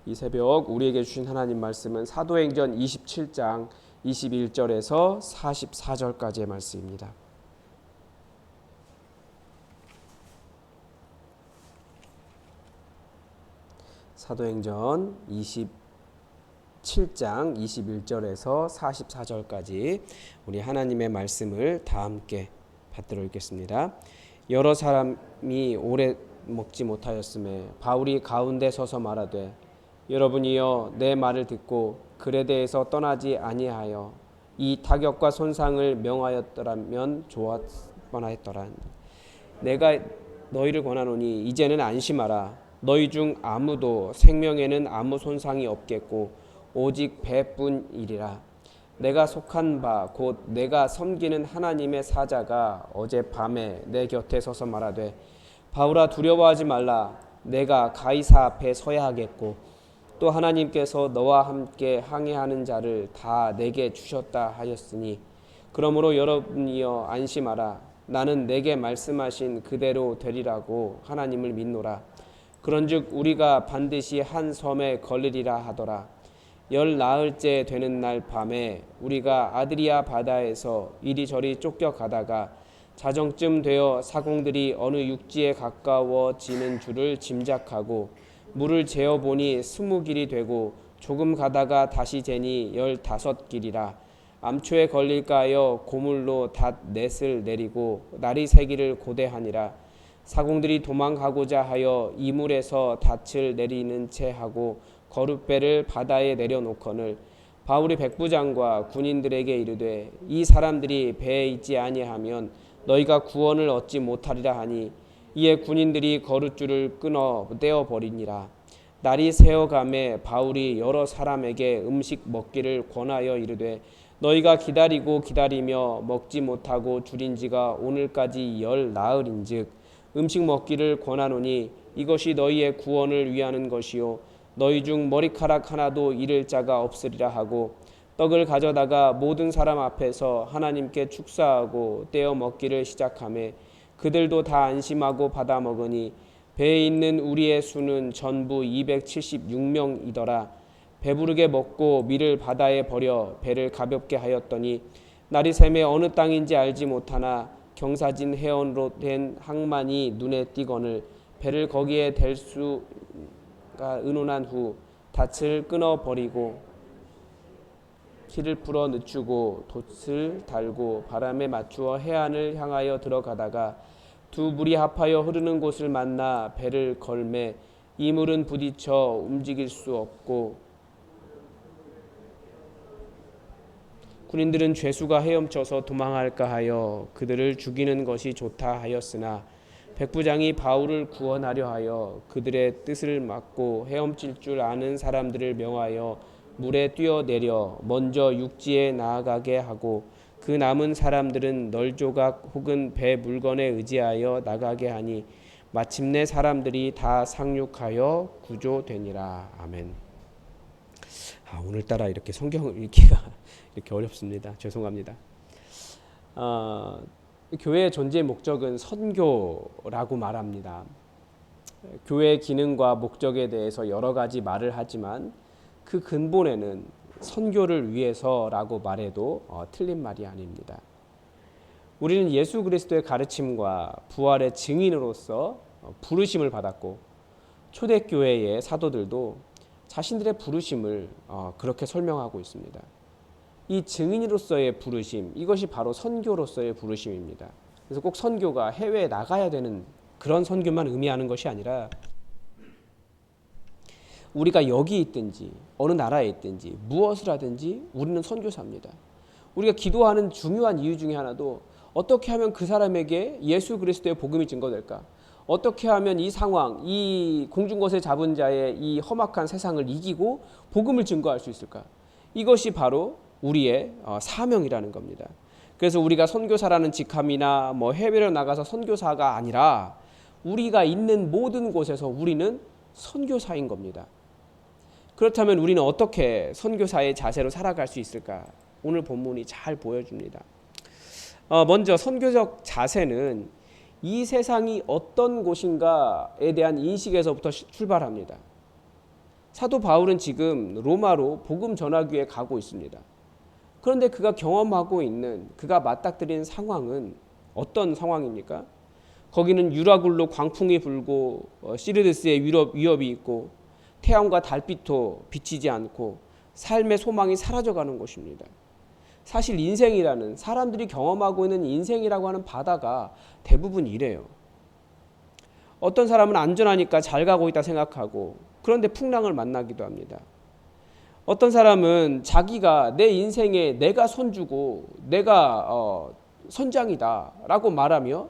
이 새벽 우리에게 주신 하나님 말씀은 사도행전 27장 21절에서 44절까지의 말씀입니다. 사도행전 27장 21절에서 44절까지 우리 하나님의 말씀을 다 함께 받들어 읽겠습니다. 여러 사람이 오래 먹지 못하였음에 바울이 가운데 서서 말하되 여러분이여 내 말을 듣고 그레데에서 떠나지 아니하여 이 타격과 손상을 명하였더라면 좋았뻔하였더라. 내가 너희를 권하노니 이제는 안심하라. 너희 중 아무도 생명에는 아무 손상이 없겠고 오직 배뿐이리라. 내가 속한 바 곧 내가 섬기는 하나님의 사자가 어젯밤에 내 곁에 서서 말하되 바울아 두려워하지 말라. 내가 가이사 앞에 서야 하겠고 또 하나님께서 너와 함께 항해하는 자를 다 내게 주셨다 하였으니 그러므로 여러분이여 안심하라. 나는 내게 말씀하신 그대로 되리라고 하나님을 믿노라. 그런즉 우리가 반드시 한 섬에 걸리리라 하더라. 열 나흘째 되는 날 밤에 우리가 아드리아 바다에서 이리저리 쫓겨가다가 자정쯤 되어 사공들이 어느 육지에 가까워지는 줄을 짐작하고 물을 재어보니 20길이 되고 조금 가다가 다시 재니 15길이라. 암초에 걸릴까 하여 고물로 닷 넷을 내리고 날이 새기를 고대하니라. 사공들이 도망가고자 하여 이물에서 닻을 내리는 채 하고 거룻배를 바다에 내려놓거늘 바울이 백부장과 군인들에게 이르되 이 사람들이 배에 있지 아니하면 너희가 구원을 얻지 못하리라 하니 이에 군인들이 거룻줄을 끊어 떼어버리니라. 날이 새어가매 바울이 여러 사람에게 음식 먹기를 권하여 이르되 너희가 기다리고 기다리며 먹지 못하고 줄인 지가 오늘까지 열 나흘인즉 음식 먹기를 권하노니 이것이 너희의 구원을 위하는 것이요 너희 중 머리카락 하나도 잃을 자가 없으리라 하고 떡을 가져다가 모든 사람 앞에서 하나님께 축사하고 떼어 먹기를 시작하매 그들도 다 안심하고 받아 먹으니 배에 있는 우리의 수는 전부 276명이더라. 배부르게 먹고 밀을 바다에 버려 배를 가볍게 하였더니 날이 새매 어느 땅인지 알지 못하나 경사진 해언으로 된 항만이 눈에 띄거늘 배를 거기에 댈 수가 의논한 후 닻을 끊어버리고 키를 풀어 늦추고 돛을 달고 바람에 맞추어 해안을 향하여 들어가다가 두 물이 합하여 흐르는 곳을 만나 배를 걸매 이 물은 부딪혀 움직일 수 없고 군인들은 죄수가 헤엄쳐서 도망할까 하여 그들을 죽이는 것이 좋다 하였으나 백부장이 바울을 구원하려 하여 그들의 뜻을 막고 헤엄칠 줄 아는 사람들을 명하여 물에 뛰어내려 먼저 육지에 나아가게 하고 그 남은 사람들은 널조각 혹은 배 물건에 의지하여 나가게 하니 마침내 사람들이 다 상륙하여 구조되니라. 아멘. 오늘따라 이렇게 성경 읽기가 이렇게 어렵습니다. 죄송합니다. 교회의 존재의 목적은 선교라고 말합니다. 교회의 기능과 목적에 대해서 여러 가지 말을 하지만 그 근본에는 선교를 위해서라고 말해도 틀린 말이 아닙니다. 우리는 예수 그리스도의 가르침과 부활의 증인으로서 부르심을 받았고 초대교회의 사도들도 자신들의 부르심을 그렇게 설명하고 있습니다. 이 증인으로서의 부르심, 이것이 바로 선교로서의 부르심입니다. 그래서 꼭 선교가 해외에 나가야 되는 그런 선교만 의미하는 것이 아니라 우리가 여기 있든지 어느 나라에 있든지 무엇을 하든지 우리는 선교사입니다. 우리가 기도하는 중요한 이유 중에 하나도 어떻게 하면 그 사람에게 예수 그리스도의 복음이 증거될까? 어떻게 하면 이 상황, 이 공중것에 잡은 자의 이 험악한 세상을 이기고 복음을 증거할 수 있을까? 이것이 바로 우리의 사명이라는 겁니다. 그래서 우리가 선교사라는 직함이나 해외로 나가서 선교사가 아니라 우리가 있는 모든 곳에서 우리는 선교사인 겁니다. 그렇다면 우리는 어떻게 선교사의 자세로 살아갈 수 있을까? 오늘 본문이 잘 보여줍니다. 먼저 선교적 자세는 이 세상이 어떤 곳인가에 대한 인식에서부터 출발합니다. 사도 바울은 지금 로마로 복음 전하기 위해 가고 있습니다. 그런데 그가 경험하고 있는, 그가 맞닥뜨리는 상황은 어떤 상황입니까? 거기는 유라굴로 광풍이 불고 시르드스의 위협이 있고 태양과 달빛도 비치지 않고 삶의 소망이 사라져가는 곳입니다. 사실 인생이라는, 사람들이 경험하고 있는 인생이라고 하는 바다가 대부분 이래요. 어떤 사람은 안전하니까 잘 가고 있다 생각하고 그런데 풍랑을 만나기도 합니다. 어떤 사람은 자기가 내 인생에 내가 손주고 내가 선장이다 라고 말하며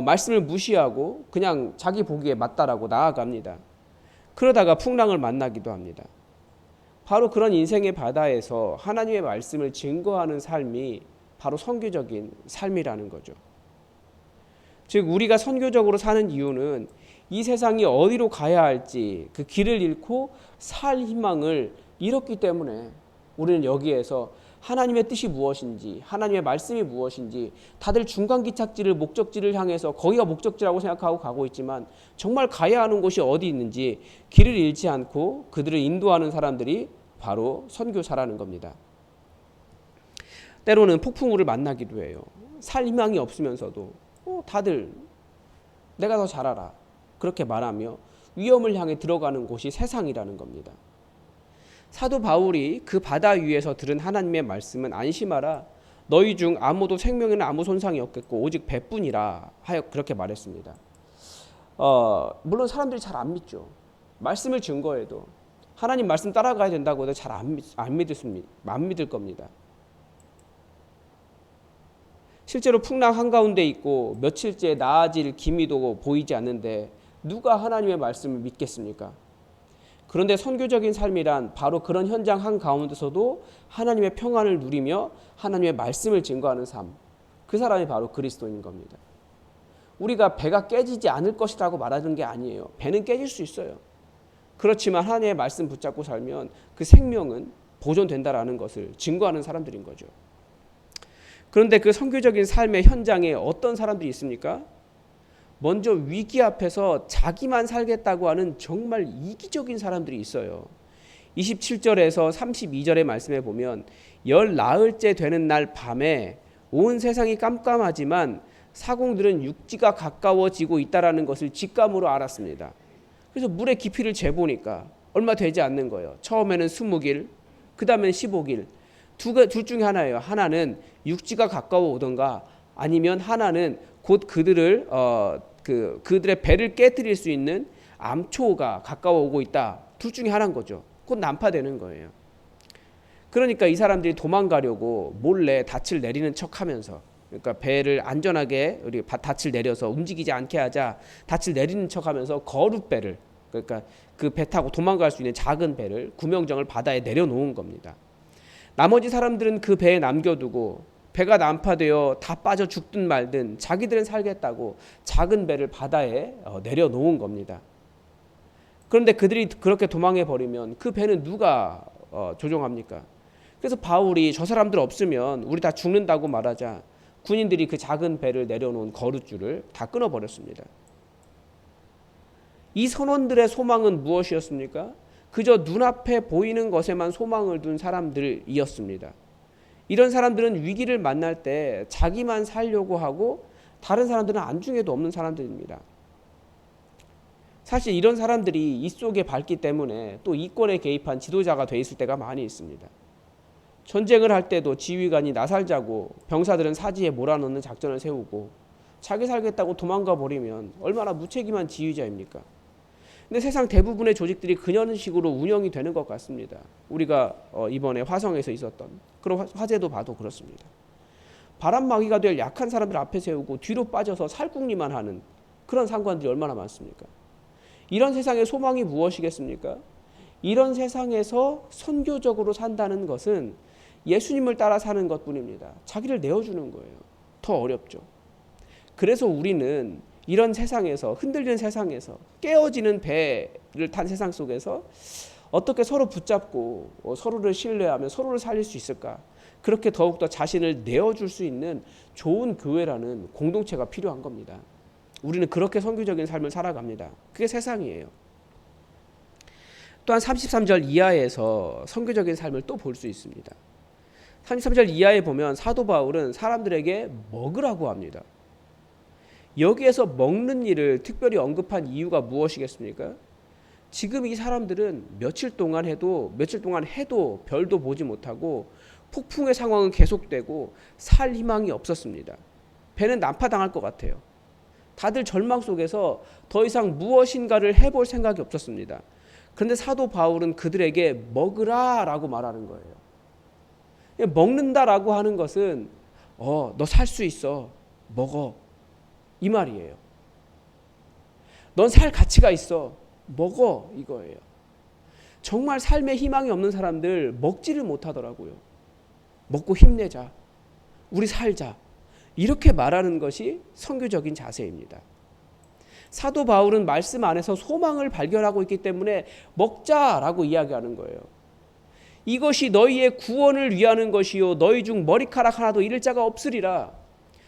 말씀을 무시하고 그냥 자기 보기에 맞다라고 나아갑니다. 그러다가 풍랑을 만나기도 합니다. 바로 그런 인생의 바다에서 하나님의 말씀을 증거하는 삶이 바로 선교적인 삶이라는 거죠. 즉 우리가 선교적으로 사는 이유는 이 세상이 어디로 가야 할지 그 길을 잃고 살 희망을 잃었기 때문에 우리는 여기에서 하나님의 뜻이 무엇인지, 하나님의 말씀이 무엇인지, 다들 중간기착지를 목적지를 향해서 거기가 목적지라고 생각하고 가고 있지만 정말 가야 하는 곳이 어디 있는지 길을 잃지 않고 그들을 인도하는 사람들이 바로 선교사라는 겁니다. 때로는 폭풍우를 만나기도 해요. 살 희망이 없으면서도 다들 내가 더 잘 알아 그렇게 말하며 위험을 향해 들어가는 곳이 세상이라는 겁니다. 사도 바울이 그 바다 위에서 들은 하나님의 말씀은 안심하라 너희 중 아무도 생명에는 아무 손상이 없겠고 오직 배뿐이라 하여 그렇게 말했습니다. 물론 사람들이 잘 안 믿죠. 말씀을 증거해도 하나님 말씀 따라가야 된다고 해도 잘 안 믿을 겁니다. 실제로 풍랑 한가운데 있고 며칠째 나아질 기미도 보이지 않는데 누가 하나님의 말씀을 믿겠습니까? 그런데 선교적인 삶이란 바로 그런 현장 한가운데서도 하나님의 평안을 누리며 하나님의 말씀을 증거하는 삶, 그 사람이 바로 그리스도인 겁니다. 우리가 배가 깨지지 않을 것이라고 말하는 게 아니에요. 배는 깨질 수 있어요. 그렇지만 하나님의 말씀 붙잡고 살면 그 생명은 보존된다라는 것을 증거하는 사람들인 거죠. 그런데 그 선교적인 삶의 현장에 어떤 사람들이 있습니까? 먼저 위기 앞에서 자기만 살겠다고 하는 정말 이기적인 사람들이 있어요. 27절에서 32절의 말씀에 보면 열 나흘째 되는 날 밤에 온 세상이 깜깜하지만 사공들은 육지가 가까워지고 있다는 것을 직감으로 알았습니다. 그래서 물의 깊이를 재보니까 얼마 되지 않는 거예요. 처음에는 20길, 그 다음에는 15길. 둘 중에 하나예요. 하나는 육지가 가까워 오던가 아니면 하나는 곧 그들을 그들의 배를 깨뜨릴 수 있는 암초가 가까워 오고 있다. 둘 중에 하나인 거죠. 곧 난파되는 거예요. 그러니까 이 사람들이 도망가려고 몰래 닻을 내리는 척하면서, 그러니까 배를 안전하게 우리 닻을 내려서 움직이지 않게 하자 닻을 내리는 척하면서 거룻배를, 그러니까 그 배 타고 도망갈 수 있는 작은 배를 구명정을 바다에 내려놓은 겁니다. 나머지 사람들은 그 배에 남겨두고 배가 난파되어 다 빠져 죽든 말든 자기들은 살겠다고 작은 배를 바다에 내려놓은 겁니다. 그런데 그들이 그렇게 도망해 버리면 그 배는 누가 조종합니까? 그래서 바울이 저 사람들 없으면 우리 다 죽는다고 말하자 군인들이 그 작은 배를 내려놓은 거룻줄을 다 끊어버렸습니다. 이 선원들의 소망은 무엇이었습니까? 그저 눈앞에 보이는 것에만 소망을 둔 사람들이었습니다. 이런 사람들은 위기를 만날 때 자기만 살려고 하고 다른 사람들은 안중에도 없는 사람들입니다. 사실 이런 사람들이 이 속에 밝기 때문에 또 이권에 개입한 지도자가 돼 있을 때가 많이 있습니다. 전쟁을 할 때도 지휘관이 나살자고 병사들은 사지에 몰아넣는 작전을 세우고 자기 살겠다고 도망가 버리면 얼마나 무책임한 지휘자입니까? 근데 세상 대부분의 조직들이 그런 식으로 운영이 되는 것 같습니다. 우리가 이번에 화성에서 있었던 그런 화재도 봐도 그렇습니다. 바람막이가 될 약한 사람들 앞에 세우고 뒤로 빠져서 살궁리만 하는 그런 상관들이 얼마나 많습니까? 이런 세상의 소망이 무엇이겠습니까? 이런 세상에서 선교적으로 산다는 것은 예수님을 따라 사는 것뿐입니다. 자기를 내어주는 거예요. 더 어렵죠. 그래서 우리는 이런 세상에서, 흔들리는 세상에서, 깨어지는 배를 탄 세상 속에서 어떻게 서로 붙잡고 서로를 신뢰하며 서로를 살릴 수 있을까? 그렇게 더욱더 자신을 내어줄 수 있는 좋은 교회라는 공동체가 필요한 겁니다. 우리는 그렇게 선교적인 삶을 살아갑니다. 그게 세상이에요. 또한 33절 이하에서 선교적인 삶을 또 볼 수 있습니다. 33절 이하에 보면 사도 바울은 사람들에게 먹으라고 합니다. 여기에서 먹는 일을 특별히 언급한 이유가 무엇이겠습니까? 지금 이 사람들은 며칠 동안 해도 별도 보지 못하고 폭풍의 상황은 계속되고 살 희망이 없었습니다. 배는 난파당할 것 같아요. 다들 절망 속에서 더 이상 무엇인가를 해볼 생각이 없었습니다. 그런데 사도 바울은 그들에게 먹으라라고 말하는 거예요. 먹는다라고 하는 것은 너 살 수 있어. 먹어. 이 말이에요. 넌 살 가치가 있어. 먹어. 이거예요. 정말 삶에 희망이 없는 사람들 먹지를 못하더라고요. 먹고 힘내자. 우리 살자. 이렇게 말하는 것이 선교적인 자세입니다. 사도 바울은 말씀 안에서 소망을 발견하고 있기 때문에 먹자라고 이야기하는 거예요. 이것이 너희의 구원을 위하는 것이요 너희 중 머리카락 하나도 잃을 자가 없으리라.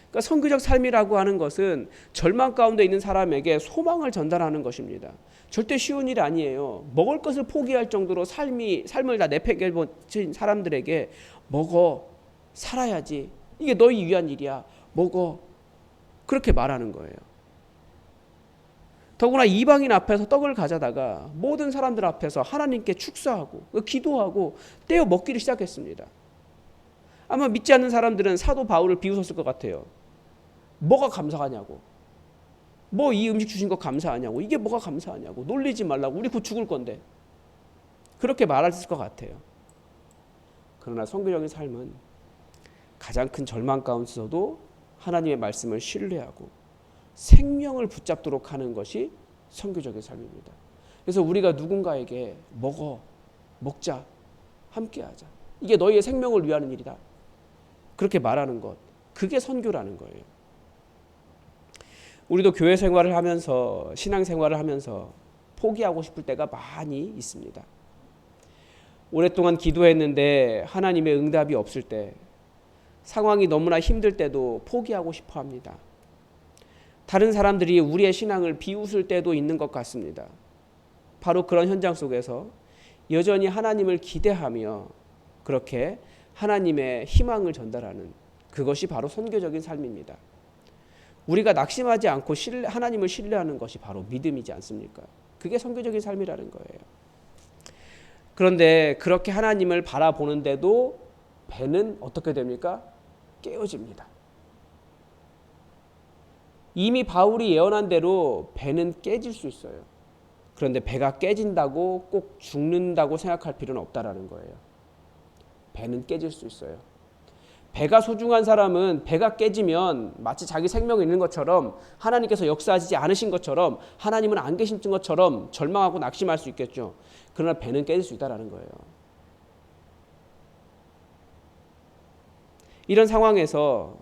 그러니까 선교적 삶이라고 하는 것은 절망 가운데 있는 사람에게 소망을 전달하는 것입니다. 절대 쉬운 일이 아니에요. 먹을 것을 포기할 정도로 삶을 다 내팽개친 사람들에게 먹어. 살아야지. 이게 너희 위한 일이야. 먹어. 그렇게 말하는 거예요. 더구나 이방인 앞에서 떡을 가져다가 모든 사람들 앞에서 하나님께 축사하고 기도하고 떼어 먹기를 시작했습니다. 아마 믿지 않는 사람들은 사도 바울을 비웃었을 것 같아요. 뭐가 감사하냐고. 뭐 이 음식 주신 거 감사하냐고. 이게 뭐가 감사하냐고. 놀리지 말라고. 우리 곧 죽을 건데. 그렇게 말했을 것 같아요. 그러나 선교적인 삶은 가장 큰 절망 가운데서도 하나님의 말씀을 신뢰하고 생명을 붙잡도록 하는 것이 선교적인 삶입니다. 그래서 우리가 누군가에게 먹자, 함께하자. 이게 너희의 생명을 위하는 일이다. 그렇게 말하는 것, 그게 선교라는 거예요. 우리도 교회 생활을 하면서 신앙 생활을 하면서 포기하고 싶을 때가 많이 있습니다. 오랫동안 기도했는데 하나님의 응답이 없을 때, 상황이 너무나 힘들 때도 포기하고 싶어 합니다. 다른 사람들이 우리의 신앙을 비웃을 때도 있는 것 같습니다. 바로 그런 현장 속에서 여전히 하나님을 기대하며 그렇게 하나님의 희망을 전달하는 그것이 바로 선교적인 삶입니다. 우리가 낙심하지 않고 하나님을 신뢰하는 것이 바로 믿음이지 않습니까? 그게 선교적인 삶이라는 거예요. 그런데 그렇게 하나님을 바라보는데도 배는 어떻게 됩니까? 깨어집니다. 이미 바울이 예언한 대로 배는 깨질 수 있어요. 그런데 배가 깨진다고 꼭 죽는다고 생각할 필요는 없다라는 거예요. 배는 깨질 수 있어요. 배가 소중한 사람은 배가 깨지면 마치 자기 생명이 있는 것처럼 하나님께서 역사하지 않으신 것처럼 하나님은 안 계신 것처럼 절망하고 낙심할 수 있겠죠. 그러나 배는 깨질 수 있다라는 거예요. 이런 상황에서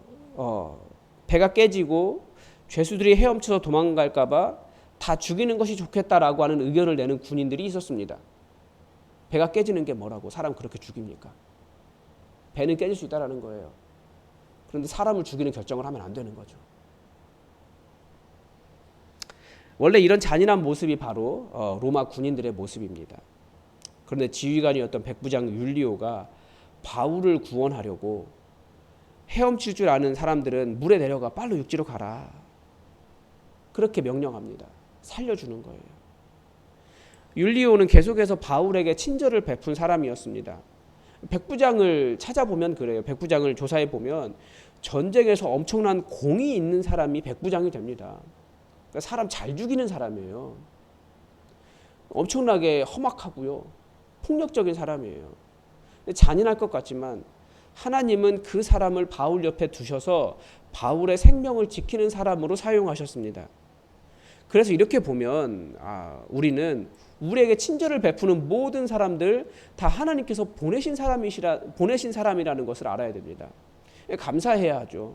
배가 깨지고 죄수들이 헤엄쳐서 도망갈까 봐 다 죽이는 것이 좋겠다라고 하는 의견을 내는 군인들이 있었습니다. 배가 깨지는 게 뭐라고 사람 그렇게 죽입니까? 배는 깨질 수 있다라는 거예요. 그런데 사람을 죽이는 결정을 하면 안 되는 거죠. 원래 이런 잔인한 모습이 바로 로마 군인들의 모습입니다. 그런데 지휘관이었던 백부장 율리오가 바울을 구원하려고 헤엄칠 줄 아는 사람들은 물에 내려가 빨리 육지로 가라. 그렇게 명령합니다. 살려주는 거예요. 율리오는 계속해서 바울에게 친절을 베푼 사람이었습니다. 백부장을 찾아보면 그래요. 백부장을 조사해 보면 전쟁에서 엄청난 공이 있는 사람이 백부장이 됩니다. 그러니까 사람 잘 죽이는 사람이에요. 엄청나게 험악하고요. 폭력적인 사람이에요. 잔인할 것 같지만 하나님은 그 사람을 바울 옆에 두셔서 바울의 생명을 지키는 사람으로 사용하셨습니다. 그래서 이렇게 보면 우리는 우리에게 친절을 베푸는 모든 사람들 다 하나님께서 보내신 사람이라는 것을 알아야 됩니다. 감사해야 하죠.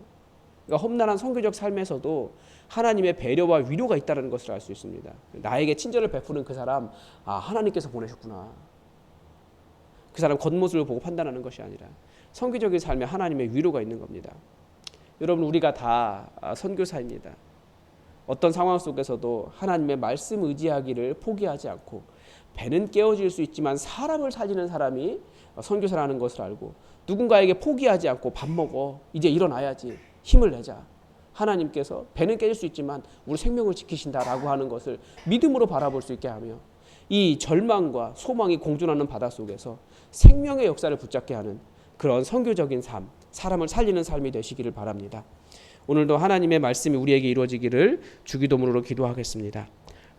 그러니까 험난한 선교적 삶에서도 하나님의 배려와 위로가 있다는 것을 알 수 있습니다. 나에게 친절을 베푸는 그 사람, 하나님께서 보내셨구나. 그 사람 겉모습을 보고 판단하는 것이 아니라 선교적인 삶에 하나님의 위로가 있는 겁니다. 여러분, 우리가 다 선교사입니다. 어떤 상황 속에서도 하나님의 말씀 의지하기를 포기하지 않고 배는 깨어질 수 있지만 사람을 살리는 사람이 선교사라는 것을 알고 누군가에게 포기하지 않고 밥 먹어 이제 일어나야지 힘을 내자. 하나님께서 배는 깨질 수 있지만 우리 생명을 지키신다라고 하는 것을 믿음으로 바라볼 수 있게 하며 이 절망과 소망이 공존하는 바다 속에서 생명의 역사를 붙잡게 하는 그런 선교적인 삶, 사람을 살리는 삶이 되시기를 바랍니다. 오늘도 하나님의 말씀이 우리에게 이루어지기를 주기도문으로 기도하겠습니다.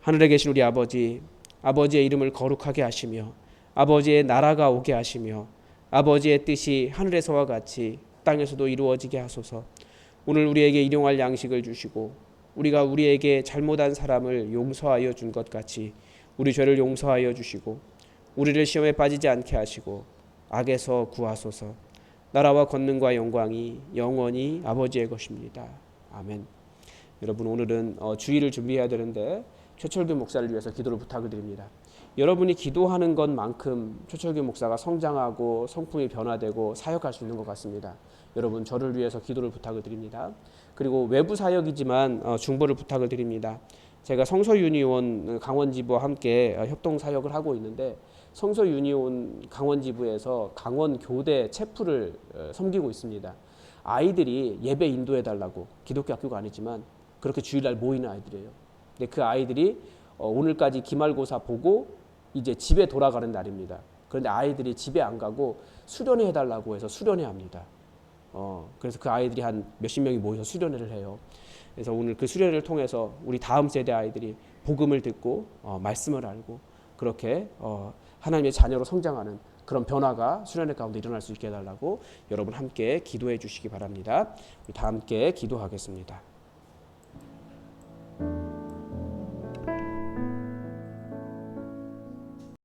하늘에 계신 우리 아버지, 아버지의 이름을 거룩하게 하시며 아버지의 나라가 오게 하시며 아버지의 뜻이 하늘에서와 같이 땅에서도 이루어지게 하소서. 오늘 우리에게 일용할 양식을 주시고 우리가 우리에게 잘못한 사람을 용서하여 준 것 같이 우리 죄를 용서하여 주시고 우리를 시험에 빠지지 않게 하시고 악에서 구하소서. 나라와 권능과 영광이 영원히 아버지의 것입니다. 아멘. 여러분 오늘은 주일을 준비해야 되는데 최철규 목사를 위해서 기도를 부탁을 드립니다. 여러분이 기도하는 것만큼 최철규 목사가 성장하고 성품이 변화되고 사역할 수 있는 것 같습니다. 여러분 저를 위해서 기도를 부탁을 드립니다. 그리고 외부 사역이지만 중보를 부탁을 드립니다. 제가 성서유니온 강원지부와 함께 협동 사역을 하고 있는데 성서유니온 강원지부에서 강원교대 체프를 섬기고 있습니다. 아이들이 예배 인도해달라고 기독교 학교가 아니지만 그렇게 주일날 모이는 아이들이에요. 근데 그 아이들이 오늘까지 기말고사 보고 이제 집에 돌아가는 날입니다. 그런데 아이들이 집에 안 가고 수련회 해달라고 해서 수련회 합니다. 그래서 그 아이들이 한 몇십 명이 모여서 수련회를 해요. 그래서 오늘 그 수련회를 통해서 우리 다음 세대 아이들이 복음을 듣고 말씀을 알고 그렇게 하나님의 자녀로 성장하는 그런 변화가 수련회 가운데 일어날 수 있게 해달라고 여러분 함께 기도해 주시기 바랍니다. 우리 다 함께 기도하겠습니다.